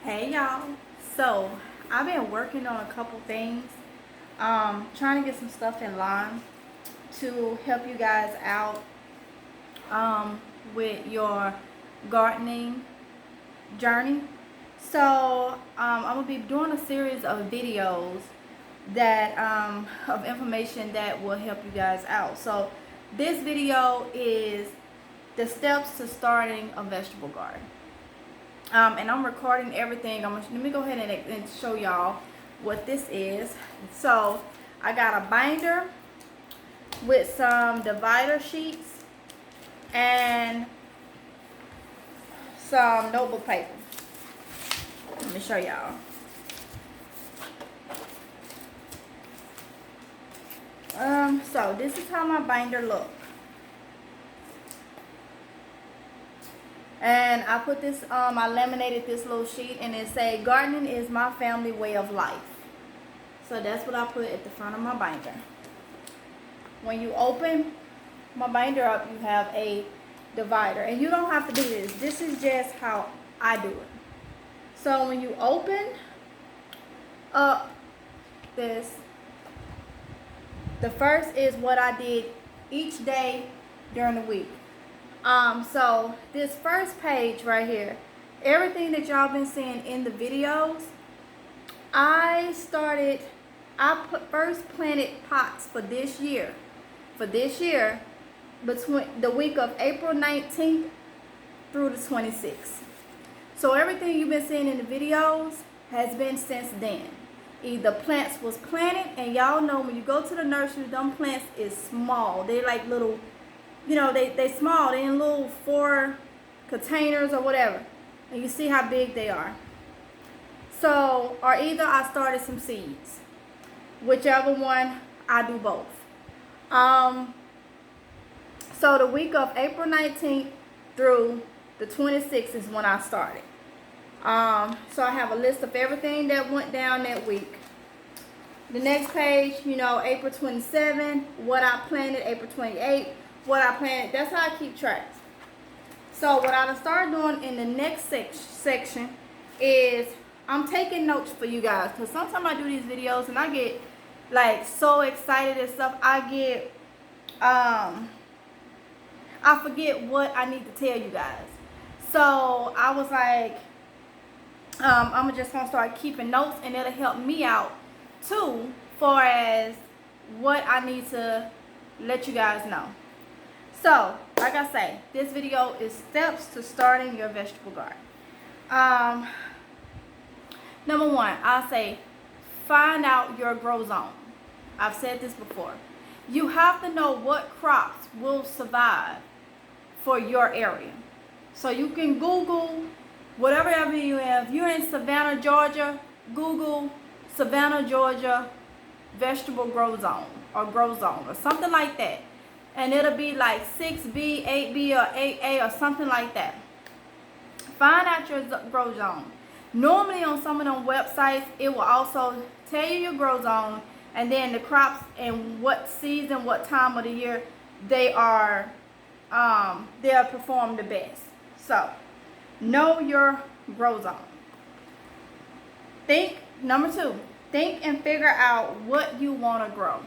Hey y'all. So I've been working on a couple things, trying to get some stuff in line to help you guys out with your gardening journey. So I'm gonna be doing a series of videos that of information that will help you guys out. So this video is the steps to starting a vegetable garden. And I'm recording everything. Let me go ahead and show y'all what this is. So I got a binder with some divider sheets and some notebook paper. Let me show y'all. So this is how my binder looks. And I put this, I laminated this little sheet and it say, gardening is my family way of life. So that's what I put at the front of my binder. When you open my binder up, you have a divider. And you don't have to do this. This is just how I do it. So when you open up this, the first is what I did each day during the week. So this first page right here, everything that y'all been seeing in the videos, I first planted pots for this year. Between the week of April 19th through the 26th. So everything you've been seeing in the videos has been since then. Either plants was planted, and y'all know when you go to the nursery, them plants is small. They like little, you know, they small. They in little 4 containers or whatever. And you see how big they are. So, or either I started some seeds. Whichever one, I do both. So the week of April 19th through the 26th is when I started. So I have a list of everything that went down that week. The next page, you know, April 27th, what I planted, April 28th, what I planted. That's how I keep track. So what I start doing in the next section is I'm taking notes for you guys, because sometimes I do these videos and I get like so excited and stuff. I forget what I need to tell you guys. So I was like, I'm just gonna start keeping notes, and it'll help me out too, far as what I need to let you guys know. So, like I say, this video is steps to starting your vegetable garden. Number one, I say find out your grow zone. I've said this before. You have to know what crops will survive for your area. So you can Google whatever you have. If you're in Savannah, Georgia, Google Savannah, Georgia vegetable grow zone or something like that. And it'll be like 6B, 8B, or 8A or something like that. Find out your grow zone. Normally on some of them websites, it will also tell you your grow zone and then the crops and what season, what time of the year they are, they'll perform the best. So, know your grow zone. Number 2, think and figure out what you want to grow.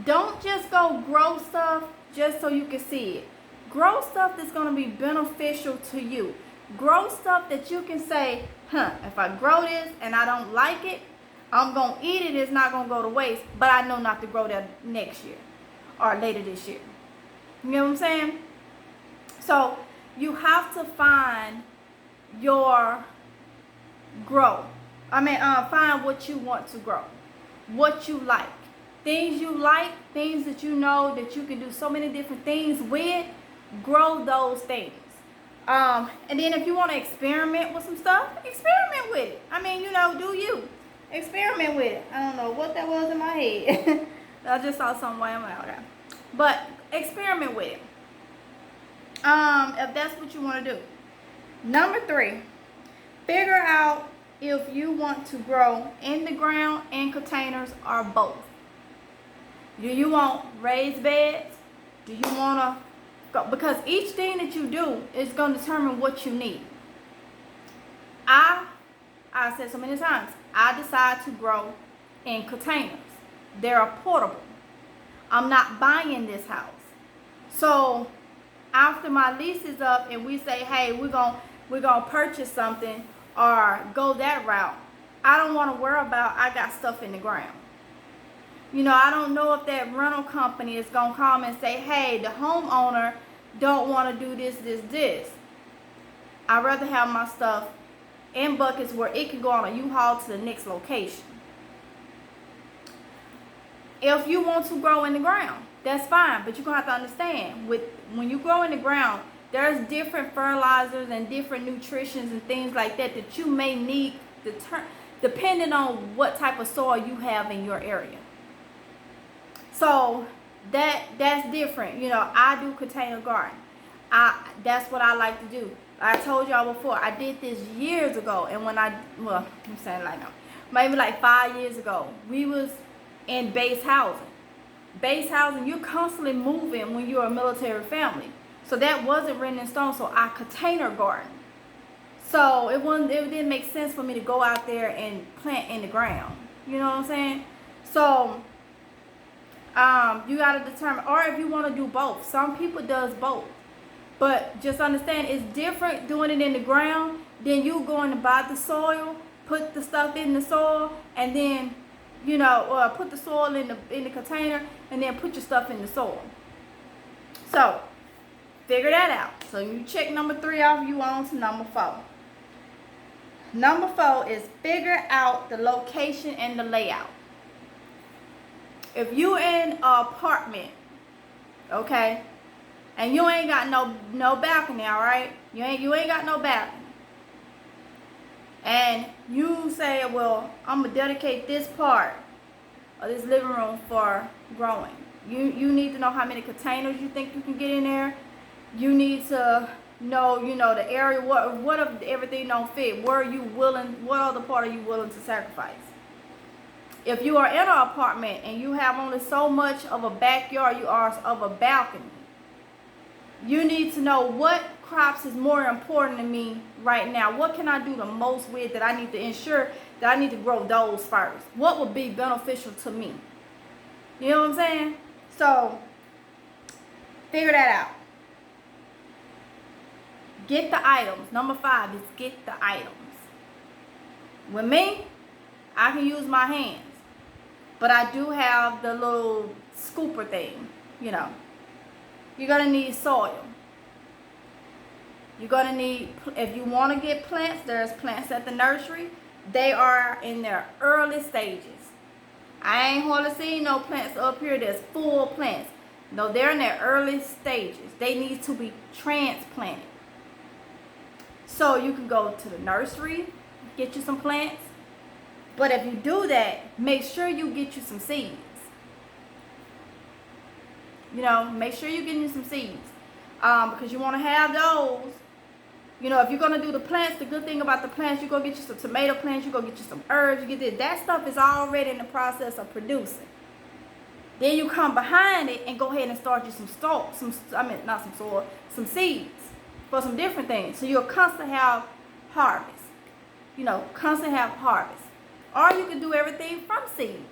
Don't just go grow stuff just so you can see it. Grow stuff that's going to be beneficial to you. Grow stuff that you can say, if I grow this and I don't like it, I'm going to eat it. It's not going to go to waste, but I know not to grow that next year or later this year. You know what I'm saying? So you have to find your find what you want to grow, what you like. Things you like, things that you know that you can do so many different things with, grow those things. And then if you want to experiment with some stuff, experiment with it. I mean, you know, do you. Experiment with it. I don't know what that was in my head. I just saw something while I'm out there. But experiment with it. If that's what you want to do. Number 3, figure out if you want to grow in the ground, in containers, or both. Do you want raised beds? Do you want to go? Because each thing that you do is going to determine what you need. I I said so many times, I decide to grow in containers. They're portable. I'm not buying this house. So after my lease is up and we say, hey, we're gonna purchase something or go that route, I don't want to worry about I got stuff in the ground. You know, I don't know if that rental company is gonna come and say, hey, the homeowner don't want to do this. I'd rather have my stuff in buckets where it can go on a U-Haul to the next location. If you want to grow in the ground, that's fine, but you're going to have to understand, when you grow in the ground, there's different fertilizers and different nutritions and things like that that you may need depending on what type of soil you have in your area. So that's different. You know, I do container garden. That's what I like to do. I told y'all before, I did this years ago, and I'm saying like now, maybe like 5 years ago, we was in base housing. Base housing, you're constantly moving when you're a military family. So that wasn't written in stone, so I container garden. So it didn't make sense for me to go out there and plant in the ground. You know what I'm saying? So you got to determine, or if you want to do both. Some people does both. But just understand, it's different doing it in the ground than you going to buy the soil, put the stuff in the soil, and then, you know, or put the soil in the container, and then put your stuff in the soil. So, figure that out. So, you check number 3 off, you on to number 4. Number 4 is figure out the location and the layout. If you in an apartment, okay, and you ain't got no balcony, all right? You ain't got no balcony. And you say, well, I'm gonna dedicate this part of this living room for growing. You need to know how many containers you think you can get in there. You need to know, you know, the area. What if everything don't fit? What other part are you willing to sacrifice? If you are in an apartment and you have only so much of a backyard, you are of a balcony, you need to know what crops is more important to me right now. What can I do the most with that I need to ensure that I need to grow those first? What would be beneficial to me? You know what I'm saying? So, figure that out. Get the items. Number 5 is get the items. With me, I can use my hands. But I do have the little scooper thing, you know. You're going to need soil. You're going to need, if you want to get plants, there's plants at the nursery. They are in their early stages. I ain't hardly seen no plants up here that's full plants. No, they're in their early stages. They need to be transplanted. So you can go to the nursery, get you some plants. But if you do that, make sure you get you some seeds. You know, make sure you're getting you some seeds. Because you want to have those. You know, if you're going to do the plants, the good thing about the plants, you go get you some tomato plants, you go get you some herbs, you get this. That stuff is already in the process of producing. Then you come behind it and go ahead and start you some seeds for some different things. So you'll constantly have harvest. You know, constantly have harvest. Or you can do everything from seed.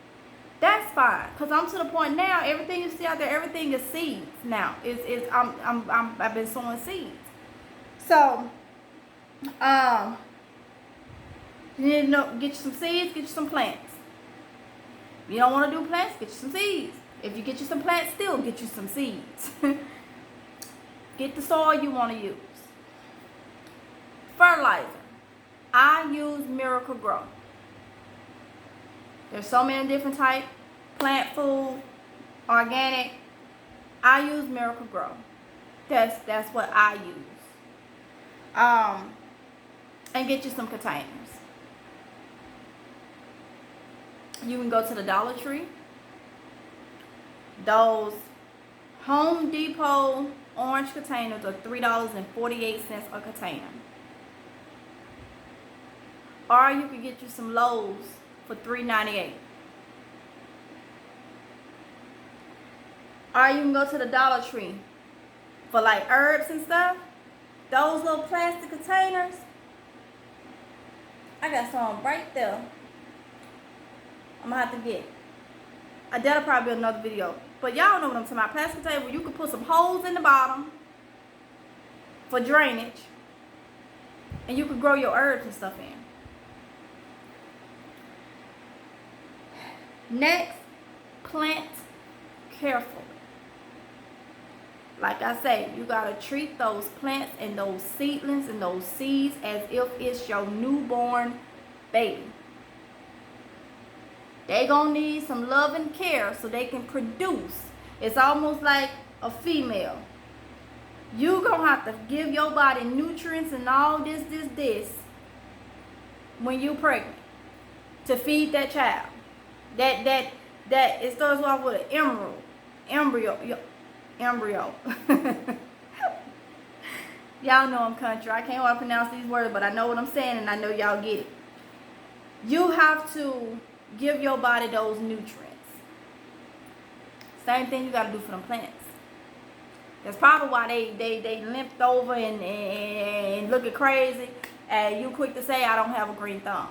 That's fine. Because I'm to the point now, everything you see out there, everything is seeds now. I've been sowing seeds. So, you need to know, get you some seeds, get you some plants. If you don't want to do plants, get you some seeds. If you get you some plants, still get you some seeds. Get the soil you want to use. Fertilizer. I use Miracle Grow. There's so many different types. Plant food, organic. I use Miracle Grow. That's what I use. And get you some containers. You can go to the Dollar Tree. Those Home Depot orange containers are $3.48 a container. Or you can get you some Lowe's for $3.98. Or you can go to the Dollar Tree for like herbs and stuff. Those little plastic containers, I got some right there. I'm gonna have to get. That'll probably be another video. But y'all know what I'm talking about. Plastic table, you can put some holes in the bottom for drainage. And you can grow your herbs and stuff in. Next, plant carefully. Like I say, you gotta treat those plants and those seedlings and those seeds as if it's your newborn baby. They gonna need some love and care so they can produce. It's almost like a female. You gonna have to give your body nutrients and all this when you pregnant to feed that child. That it starts off with an embryo. Y'all know I'm country. I can't want to pronounce these words, but I know what I'm saying and I know y'all get it. You have to give your body those nutrients. Same thing you got to do for them plants. That's probably why they limped over and looking crazy. And you quick to say, I don't have a green thumb.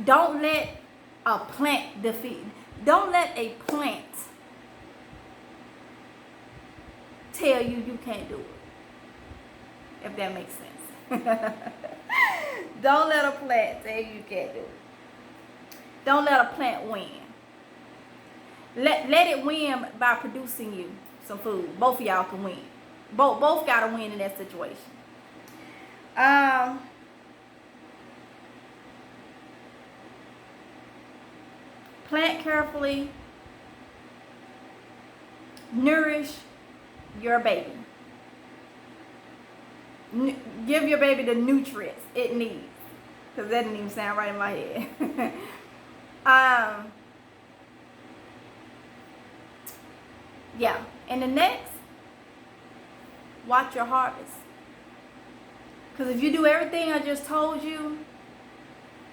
Don't let a plant defeat. Don't let a plant tell you can't do it. If that makes sense. Don't let a plant tell you can't do it. Don't let a plant win. Let it win by producing you some food. Both of y'all can win. Both gotta win in that situation. Plant carefully. Nourish your baby. Give your baby the nutrients it needs. Because that didn't even sound right in my head. Yeah. And the next, watch your harvest. Because if you do everything I just told you,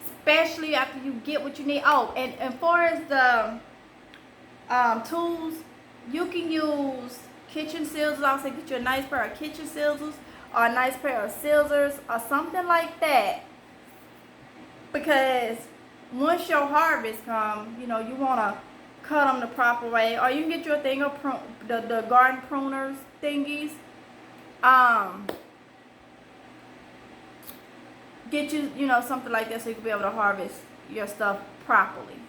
especially after you get what you need. Oh, and far as the tools, you can use kitchen scissors. I'll say get you a nice pair of kitchen scissors or a nice pair of scissors or something like that. Because once your harvest comes, you know, you want to cut them the proper way. Or you can get you a thing of the garden pruners thingies. Get you know, something like that so you can be able to harvest your stuff properly.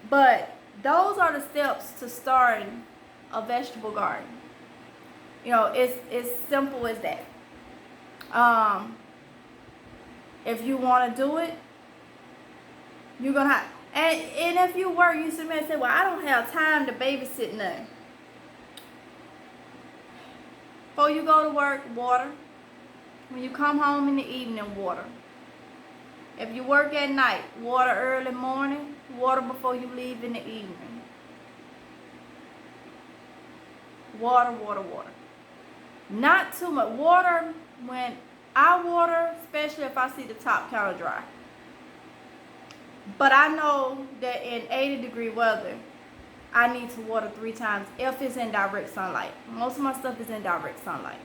But those are the steps to starting a vegetable garden. You know, it's simple as that. If you want to do it, you're going to have, and if you work, you sit there and say, well, I don't have time to babysit nothing. Before you go to work, water. When you come home in the evening, water. If you work at night, water early morning, water before you leave in the evening. Water, water, water. Not too much. Water, when I water, especially if I see the top kind of dry. But I know that in 80-degree weather, I need to water 3 times if it's in direct sunlight. Most of my stuff is in direct sunlight.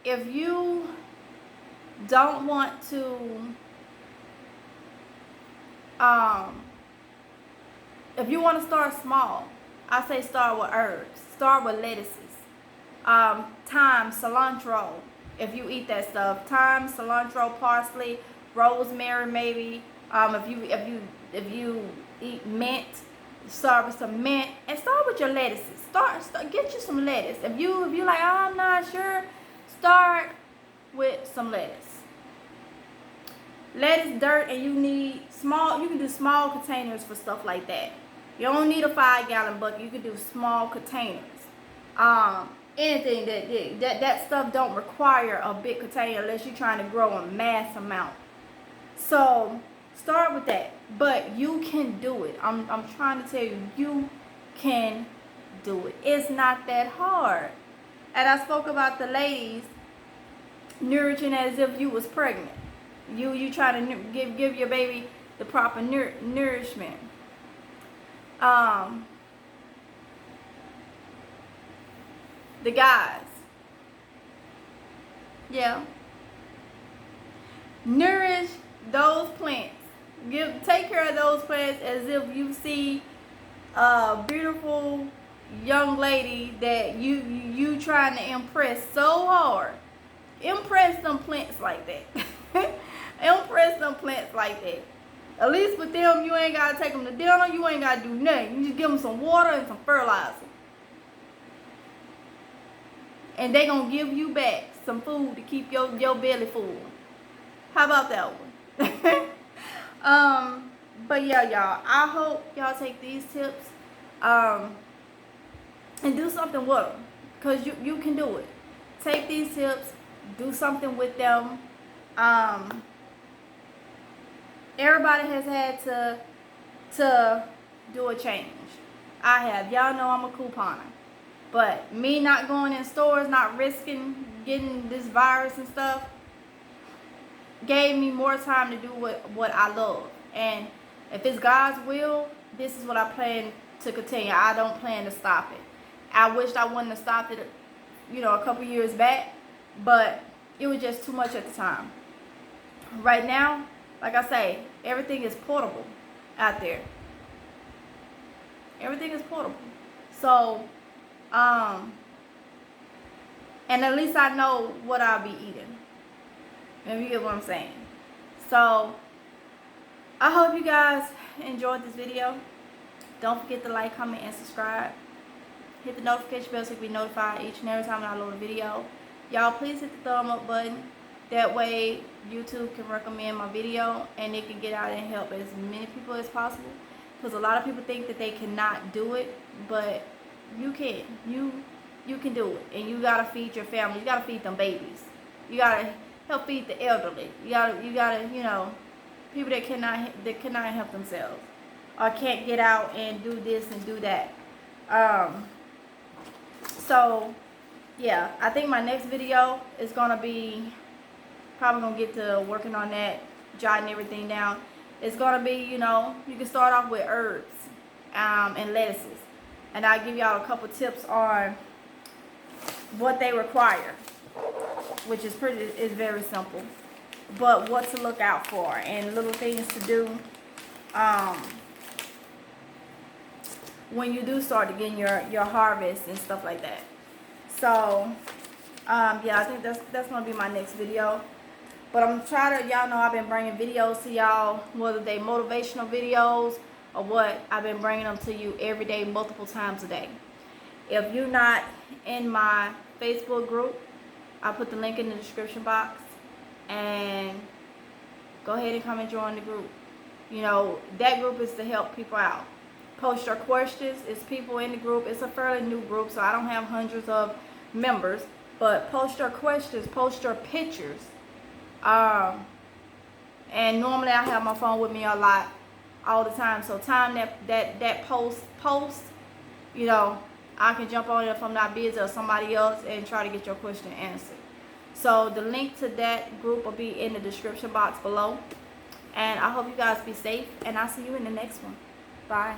If you don't want to, if you want to start small, I say start with herbs. Start with lettuces. Thyme, cilantro, if you eat that stuff. Thyme, cilantro, parsley, rosemary maybe. If you eat mint, start with some mint and start with your lettuces. Start get you some lettuce. If you like, oh, I'm not sure, start with some lettuce. Lettuce, dirt, and you need small. You can do small containers for stuff like that. You don't need a 5-gallon bucket. You can do small containers. Anything that stuff don't require a big container unless you're trying to grow a mass amount. So start with that. But you can do it. I'm trying to tell you, you can do it. It's not that hard. And I spoke about the ladies nourishing as if you was pregnant. You try to give your baby the proper nourishment. The guys, Yeah. Nourish those plants. Take care of those plants as if you see a beautiful young lady that you trying to impress so hard. Impress them plants like that. Impress them plants like that. At least with them, you ain't gotta take them to dinner. You ain't gotta do nothing. You just give them some water and some fertilizer, and they gonna give you back some food to keep your belly full. How about that one? But yeah, y'all, I hope y'all take these tips and do something with them, because you can do it. Take these tips, do something with them. Everybody has had to do a change. I have. Y'all know I'm a couponer. But me not going in stores, not risking getting this virus and stuff, gave me more time to do what I love. And if it's God's will, this is what I plan to continue. I don't plan to stop it. I wished I wouldn't have stopped it, a couple years back, but it was just too much at the time. Right now, like I say, everything is portable out there. Everything is portable. So, and at least I know what I'll be eating. If you get what I'm saying. So, I hope you guys enjoyed this video. Don't forget to like, comment, and subscribe. Hit the notification bell so you can be notified each and every time I load a video. Y'all, please hit the thumb up button. That way, YouTube can recommend my video and it can get out and help as many people as possible. Because a lot of people think that they cannot do it, but you can. You can do it. And you got to feed your family. You got to feed them babies. You got to help feed the elderly. You got to, people that cannot help themselves or can't get out and do this and do that. So, yeah, I think my next video is going to be, probably going to get to working on that, jotting everything down. It's going to be, you can start off with herbs and lettuces. And I'll give y'all a couple tips on what they require, which is very simple. But what to look out for and little things to do when you do start to get your harvest and stuff like that. So, yeah, I think that's going to be my next video. But I'm trying to, y'all know I've been bringing videos to y'all, whether they motivational videos or what, I've been bringing them to you every day, multiple times a day. If you're not in my Facebook group, I'll put the link in the description box. And go ahead and come and join the group. That group is to help people out. Post your questions. It's people in the group. It's a fairly new group, so I don't have hundreds of members. But post your questions. Post your pictures. And normally I have my phone with me a lot, all the time. So time that post, I can jump on it if I'm not busy or somebody else and try to get your question answered. So the link to that group will be in the description box below. And I hope you guys be safe, and I'll see you in the next one. Bye.